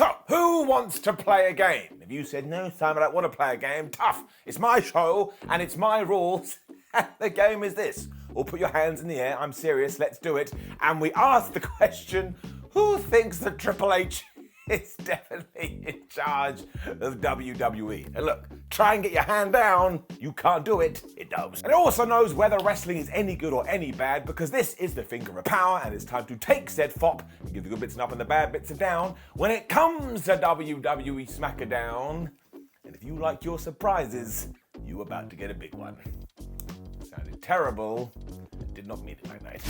So, who wants to play a game? If you said, no, Sam, I don't want to play a game, tough. It's my show, and it's my rules. And the game is this. All put your hands in the air, I'm serious, let's do it. And we ask the question, who thinks that Triple H is definitely in charge of WWE? And look, try and get your hand down, you can't do it, it knows. And it also knows whether wrestling is any good or any bad, because this is the finger of power, and it's time to take said fop and give the good bits an up and the bad bits a down when it comes to WWE SmackDown. And if you like your surprises, you're about to get a big one. Sounded terrible, did not mean it like that.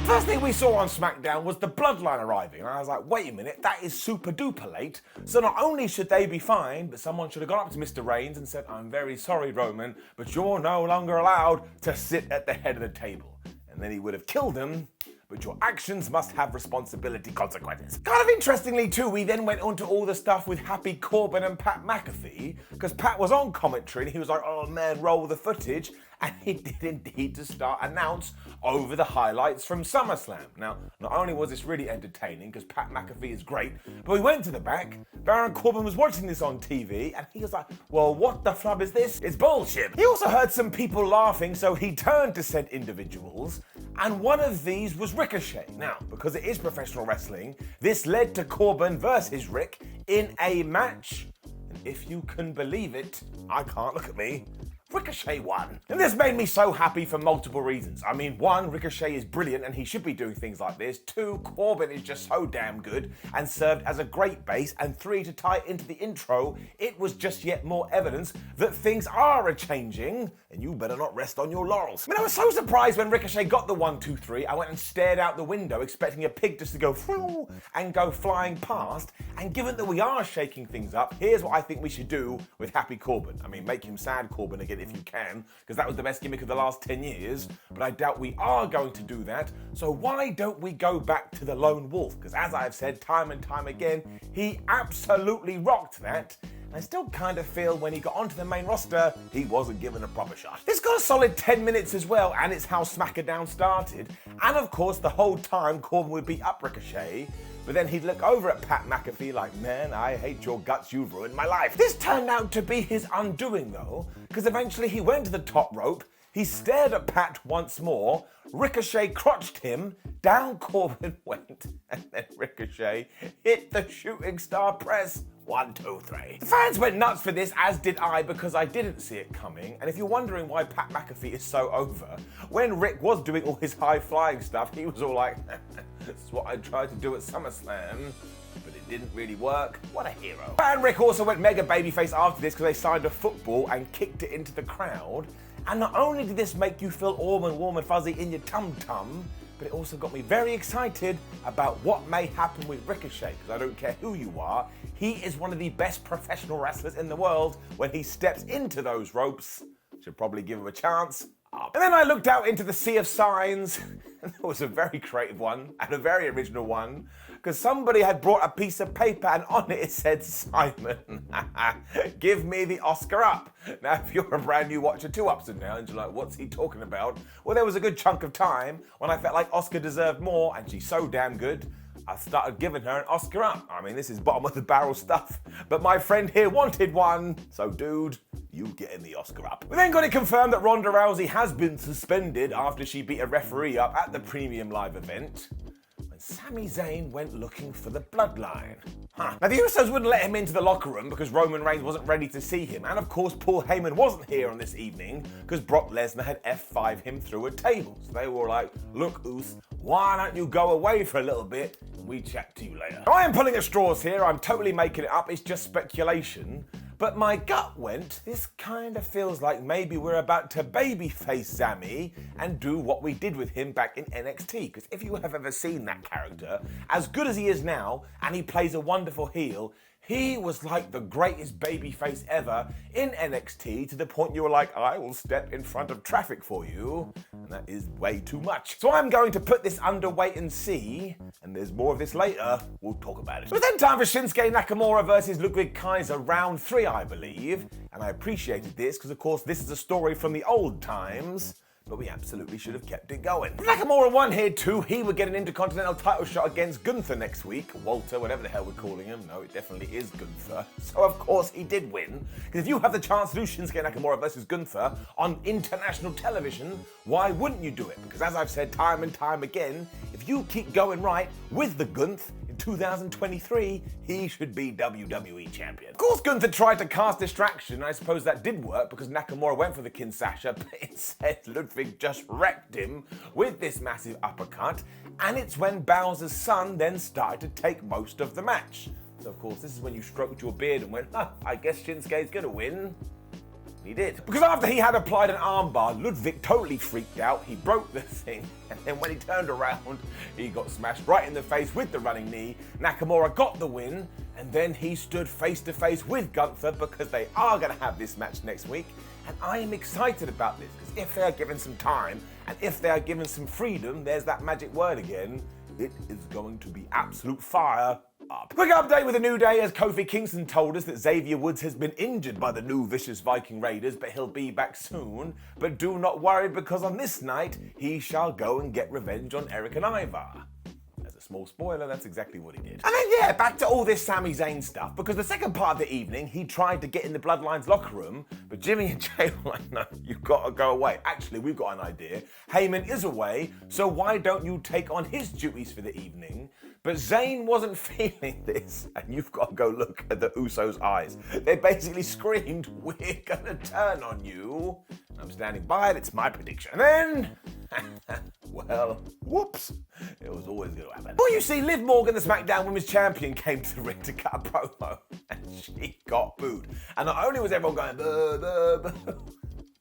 First thing we saw on SmackDown was the Bloodline arriving, and I was like, wait a minute, that is super duper late. So not only should they be fine, but someone should have gone up to Mr. Reigns and said, I'm very sorry, Roman, but you're no longer allowed to sit at the head of the table. And then he would have killed him, but your actions must have responsibility consequences. Kind of interestingly too, we then went on to all the stuff with Happy Corbin and Pat McAfee, because Pat was on commentary and he was like, oh man, roll the footage, and he did indeed to start announce over the highlights from SummerSlam. Now, not only was this really entertaining, because Pat McAfee is great, but we went to the back, Baron Corbin was watching this on TV, and he was like, well, what the flub is this? It's bullshit. He also heard some people laughing, so he turned to said individuals, and one of these was Ricochet. Now, because it is professional wrestling, this led to Corbin versus Rick in a match, and if you can believe it, I can't, look at me, Ricochet won. And this made me so happy for multiple reasons. I mean, one, Ricochet is brilliant and he should be doing things like this. Two, Corbin is just so damn good and served as a great base. And three, to tie into the intro, it was just yet more evidence that things are a-changing and you better not rest on your laurels. I mean, I was so surprised when Ricochet got the 1, 2, 3. I went and stared out the window expecting a pig just to go flew and go flying past. And given that we are shaking things up, here's what I think we should do with Happy Corbin. I mean, make him sad Corbin again if you can, because that was the best gimmick of the last 10 years, but I doubt we are going to do that. So why don't we go back to the Lone Wolf? Because as I've said time and time again, he absolutely rocked that. I still kind of feel when he got onto the main roster, he wasn't given a proper shot. It's got a solid 10 minutes as well, and it's how SmackDown started. And of course, the whole time, Corbin would beat up Ricochet, but then he'd look over at Pat McAfee like, man, I hate your guts, you've ruined my life. This turned out to be his undoing though, because eventually he went to the top rope, he stared at Pat once more, Ricochet crotched him, down Corbin went, and then Ricochet hit the shooting star press. 1, 2, 3. The fans went nuts for this, as did I, because I didn't see it coming. And if you're wondering why Pat McAfee is so over, when Rick was doing all his high-flying stuff, he was all like, that's what I tried to do at SummerSlam, but it didn't really work. What a hero. And Rick also went mega babyface after this because they signed a football and kicked it into the crowd. And not only did this make you feel warm and fuzzy in your tum-tum, but it also got me very excited about what may happen with Ricochet, because I don't care who you are, he is one of the best professional wrestlers in the world. When he steps into those ropes, should probably give him a chance. And then I looked out into the sea of signs, and there was a very creative one, and a very original one, because somebody had brought a piece of paper and on it said, Simon, give me the Oscar up. Now, if you're a brand new watcher, 2 ups and downs, you're like, what's he talking about? Well, there was a good chunk of time when I felt like Oscar deserved more, and she's so damn good, I started giving her an Oscar up. I mean, this is bottom of the barrel stuff, but my friend here wanted one, so dude, you getting the Oscar up. We then got it confirmed that Ronda Rousey has been suspended after she beat a referee up at the Premium Live event when Sami Zayn went looking for the Bloodline. Now the Usos wouldn't let him into the locker room because Roman Reigns wasn't ready to see him, and of course Paul Heyman wasn't here on this evening because Brock Lesnar had F5'd him through a table. So they were like, look Us, why don't you go away for a little bit and we chat to you later. Now, I am pulling at straws here, I'm totally making it up, it's just speculation. But my gut went, this kind of feels like maybe we're about to babyface Sami and do what we did with him back in NXT. Because if you have ever seen that character, as good as he is now, and he plays a wonderful heel, He was like the greatest babyface ever in NXT to the point you were like, I will step in front of traffic for you. And that is way too much. So I'm going to put this under wait and see. And there's more of this later. We'll talk about it. So it's then time for Shinsuke Nakamura versus Ludwig Kaiser, round 3, I believe. And I appreciated this because, of course, this is a story from the old times. But we absolutely should have kept it going. Nakamura won here too. He would get an Intercontinental title shot against Gunther next week. Walter, whatever the hell we're calling him. No, it definitely is Gunther. So of course he did win. Because if you have the chance to do Shinsuke Nakamura versus Gunther on international television, why wouldn't you do it? Because as I've said time and time again, if you keep going right with the Gunther, in 2023, he should be WWE champion. Of course, Gunther tried to cast distraction, and I suppose that did work because Nakamura went for the Kinshasa, but instead Ludwig just wrecked him with this massive uppercut, and it's when Bowser's son then started to take most of the match. So of course, this is when you stroked your beard and went, I guess Shinsuke's gonna win. He did. Because after he had applied an armbar, Ludwig totally freaked out. He broke the thing, and then when he turned around, he got smashed right in the face with the running knee. Nakamura got the win, and then he stood face to face with Gunther because they are going to have this match next week. And I am excited about this because if they are given some time and if they are given some freedom, there's that magic word again, it is going to be absolute fire. Quick update with a new day as Kofi Kingston told us that Xavier Woods has been injured by the new vicious Viking Raiders, but he'll be back soon. But do not worry because on this night, he shall go and get revenge on Erik and Ivar. As a small spoiler, that's exactly what he did. And then yeah, back to all this Sami Zayn stuff, because the second part of the evening, he tried to get in the Bloodline's locker room, but Jimmy and Jay were like, no, you've got to go away. Actually, we've got an idea. Heyman is away, so why don't you take on his duties for the evening? But Zayn wasn't feeling this, and you've got to go look at the Usos' eyes. They basically screamed, we're gonna turn on you. I'm standing by it, it's my prediction. And then, well, whoops, it was always gonna happen. Well, you see, Liv Morgan, the SmackDown Women's Champion, came to the ring to cut a promo, and she got booed. And not only was everyone going, boo, boo, boo,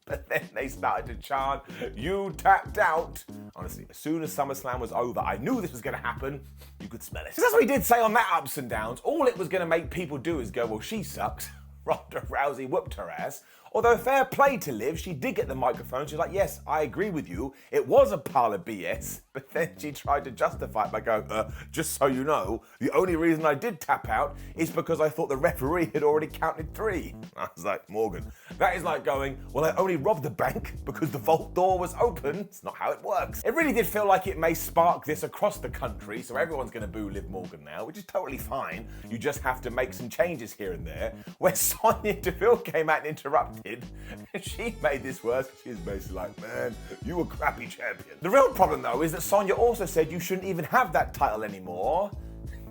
but then they started to chant, you tapped out. Honestly, as soon as SummerSlam was over, I knew this was going to happen. You could smell it. So that's what he did say on that ups and downs. All it was going to make people do is go, well, she sucks. Ronda Rousey whooped her ass. Although fair play to Liv, she did get the microphone. She's like, yes, I agree with you. It was a pile of BS. But then she tried to justify it by going, just so you know, the only reason I did tap out is because I thought the referee had already counted 3. I was like, Morgan, that is like going, well, I only robbed the bank because the vault door was open. It's not how it works. It really did feel like it may spark this across the country, so everyone's going to boo Liv Morgan now, which is totally fine. You just have to make some changes here and there. Where Sonya Deville came out and interrupted, and she made this worse. She's basically like, man, you a crappy champion. The real problem though is that Sonya also said you shouldn't even have that title anymore.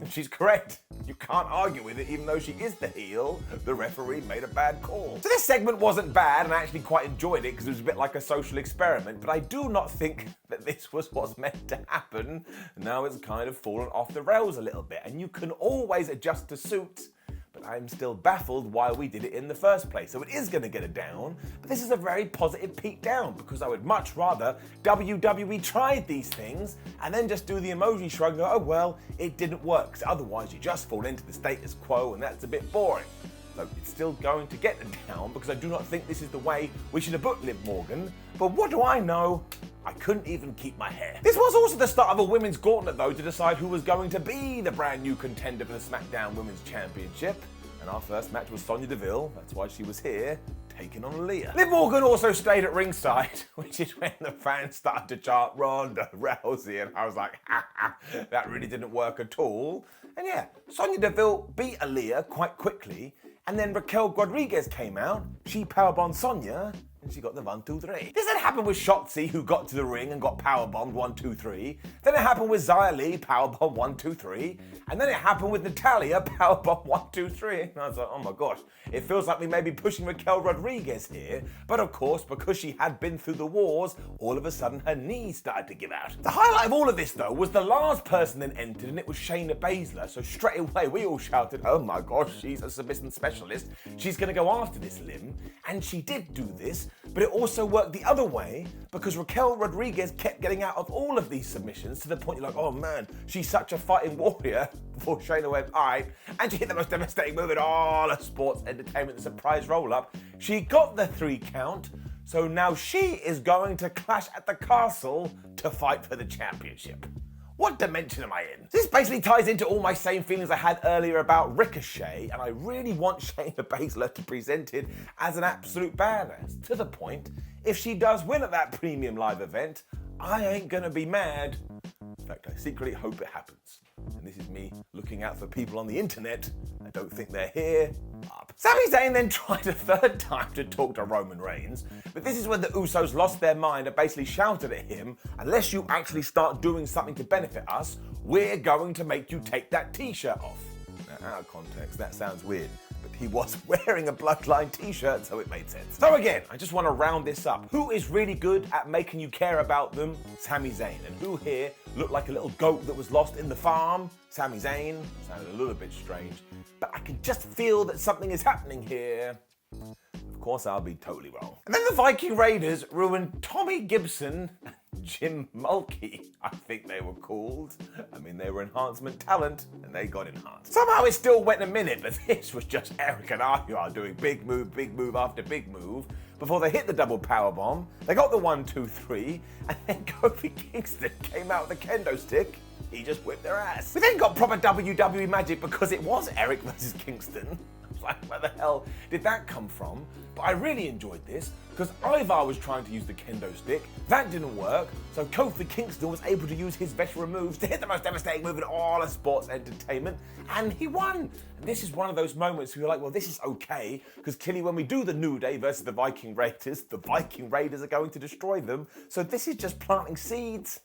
And she's correct. You can't argue with it even though she is the heel. The referee made a bad call. So this segment wasn't bad and I actually quite enjoyed it because it was a bit like a social experiment, but I do not think that this was what's meant to happen. Now it's kind of fallen off the rails a little bit, and you can always adjust to suit. But I'm still baffled why we did it in the first place. So it is going to get a down, but this is a very positive peak down because I would much rather WWE tried these things and then just do the emoji shrug and go, oh well, it didn't work. So otherwise you just fall into the status quo and that's a bit boring. So it's still going to get a down because I do not think this is the way we should have booked Liv Morgan. But what do I know? I couldn't even keep my hair. This was also the start of a women's gauntlet though to decide who was going to be the brand new contender for the SmackDown Women's Championship. And our first match was Sonya Deville, that's why she was here, taking on Aaliyah. Liv Morgan also stayed at ringside, which is when the fans started to chant Ronda Rousey, and I was like, that really didn't work at all. And yeah, Sonya Deville beat Aaliyah quite quickly, and then Raquel Rodriguez came out, she powerbombed Sonya, and she got the 1, 2, 3. This then happened with Shotzi, who got to the ring and got powerbombed 1, 2, 3. Then it happened with Xia Li, powerbomb 1, 2, 3. And then it happened with Natalya, powerbomb 1, 2, 3. And I was like, oh my gosh, it feels like we may be pushing Raquel Rodriguez here. But of course, because she had been through the wars, all of a sudden her knees started to give out. The highlight of all of this though was the last person then entered, and it was Shayna Baszler. So straight away we all shouted, oh my gosh, she's a submission specialist. She's gonna go after this limb. And she did do this. but it also worked the other way because Raquel Rodriguez kept getting out of all of these submissions to the point you're like, oh man, she's such a fighting warrior. Before Shayna went, all right, and she hit the most devastating move in all of sports entertainment, the surprise roll-up. She got the 3 count, so now she is going to clash at the castle to fight for the championship. What dimension am I in? This basically ties into all my same feelings I had earlier about Ricochet, and I really want Shayna Baszler to present it as an absolute badass. To the point, if she does win at that premium live event, I ain't gonna be mad. In fact, I secretly hope it happens. And this is me looking out for people on the internet. I don't think they're here. Up. Sami Zayn then tried a 3rd time to talk to Roman Reigns, but this is when the Usos lost their mind and basically shouted at him, unless you actually start doing something to benefit us, we're going to make you take that t-shirt off. Now, out of context, that sounds weird, but he was wearing a Bloodline t-shirt, so it made sense. So again, I just want to round this up. Who is really good at making you care about them? Sami Zayn. And who here looked like a little goat that was lost in the farm? Sami Zayn. Sounded a little bit strange, but I can just feel that something is happening here. Of course, I'll be totally wrong. And then the Viking Raiders ruined Tommy Gibson and Jim Mulkey, I think they were called. I mean, they were enhancement talent, and they got enhanced. Somehow it still went a minute, but this was just Erik and Arya doing big move after big move. Before they hit the double powerbomb, they got the 1, 2, 3, and then Kofi Kingston came out with a kendo stick. He just whipped their ass. We then got proper WWE magic because it was Erik versus Kingston. I was like, where the hell did that come from? But I really enjoyed this because Ivar was trying to use the kendo stick. That didn't work, so Kofi Kingston was able to use his veteran moves to hit the most devastating move in all of sports entertainment, and he won. And this is one of those moments where you're like, well, this is okay, because clearly when we do the New Day versus the Viking Raiders are going to destroy them. So this is just planting seeds.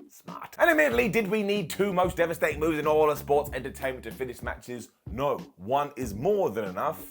Smart. And admittedly, did we need 2 most devastating moves in all of sports entertainment to finish matches? No, 1 is more than enough.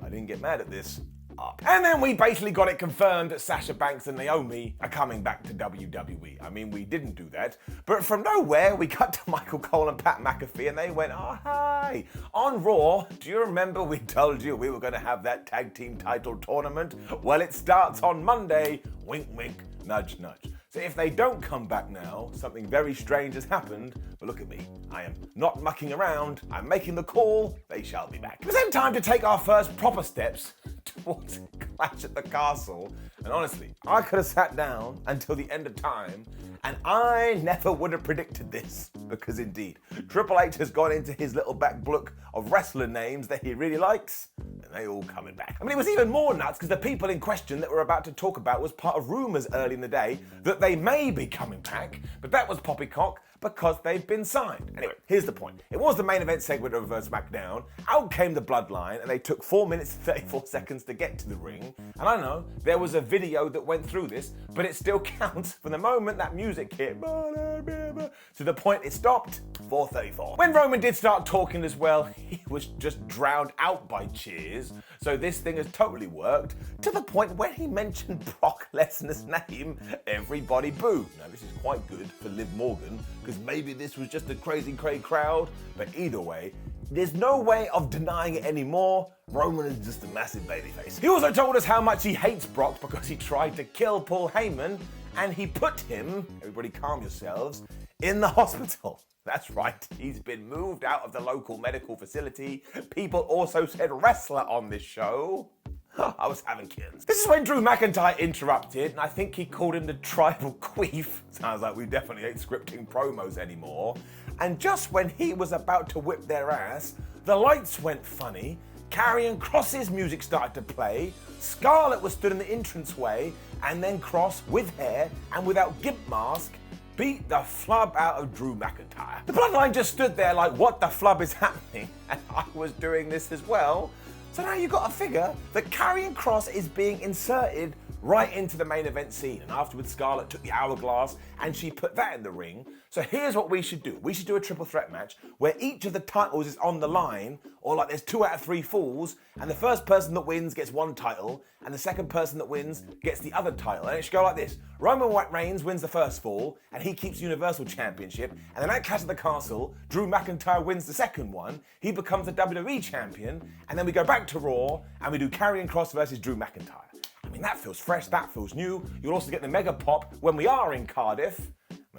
I didn't get mad at this. Up. And then we basically got it confirmed that Sasha Banks and Naomi are coming back to WWE. I mean, we didn't do that, but from nowhere we cut to Michael Cole and Pat McAfee and they went, oh hi. On Raw, do you remember we told you we were going to have that tag team title tournament? Well, it starts on Monday. Wink, wink, nudge, nudge. So if they don't come back now, something very strange has happened. But look at me, I am not mucking around. I'm making the call. They shall be back. It was then time to take our first proper steps towards Clash at the Castle. And honestly, I could have sat down until the end of time and I never would have predicted this, because indeed, Triple H has gone into his little back book of wrestler names that he really likes, and they all coming back. I mean, it was even more nuts because the people in question that we're about to talk about was part of rumours early in the day that they may be coming back, but that was poppycock because they've been signed. Anyway, here's the point. It was the main event segment of SmackDown. Out came the Bloodline, and they took 4 minutes and 34 seconds to get to the ring. And I know there was a video that went through this, but it still counts from the moment that music hit to the point it stopped, 4:34. When Roman did start talking as well, he was just drowned out by cheers. So this thing has totally worked, to the point when he mentioned Brock Lesnar's name, everybody booed. Now this is quite good for Liv Morgan, because maybe this was just a crazy crowd, but either way, there's no way of denying it anymore. Roman is just a massive babyface. He also told us how much he hates Brock because he tried to kill Paul Heyman, and he put him, everybody calm yourselves, in the hospital. That's right, he's been moved out of the local medical facility. People also said wrestler on this show. I was having kids. This is when Drew McIntyre interrupted, and I think he called him the tribal queef. Sounds like we definitely ain't scripting promos anymore. And just when he was about to whip their ass, the lights went funny, Karrion Kross's music started to play, Scarlett was stood in the entranceway, and then Kross, with hair and without gimp mask, beat the flub out of Drew McIntyre. The Bloodline just stood there like, what the flub is happening? And I was doing this as well. So now you've got to figure that Karrion Kross is being inserted right into the main event scene. And afterwards, Scarlett took the hourglass and she put that in the ring. So here's what we should do. We should do a triple threat match where each of the titles is on the line, or like there's 2 out of 3 falls, and the first person that wins gets 1 title, and the second person that wins gets the other title. And it should go like this. Roman Reigns wins the first fall, and he keeps Universal Championship, and then at Clash at the Castle, Drew McIntyre wins the second one, he becomes the WWE Champion, and then we go back to Raw, and we do Karrion Kross versus Drew McIntyre. I mean, and that feels fresh, that feels new. You'll also get the mega pop when we are in Cardiff.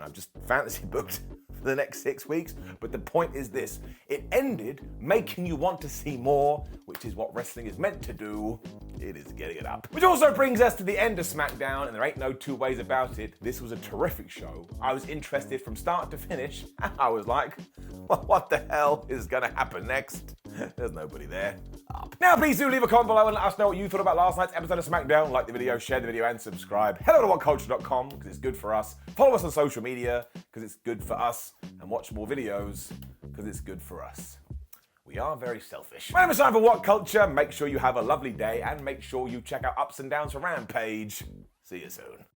I've just fantasy booked for the next 6 weeks, but the point is this: it ended making you want to see more, which is what wrestling is meant to do. It is getting it up. Which also brings us to the end of SmackDown, and there ain't no two ways about it. This was a terrific show. I was interested from start to finish. I was like, what the hell is gonna happen next? There's nobody there. Up. Now please do leave a comment below and let us know what you thought about last night's episode of SmackDown. Like the video, share the video, and subscribe. Head over to WhatCulture.com because it's good for us. Follow us on social media because it's good for us. And watch more videos because it's good for us. We are very selfish. My name is Simon for WhatCulture. Make sure you have a lovely day and make sure you check out Ups and Downs for Rampage. See you soon.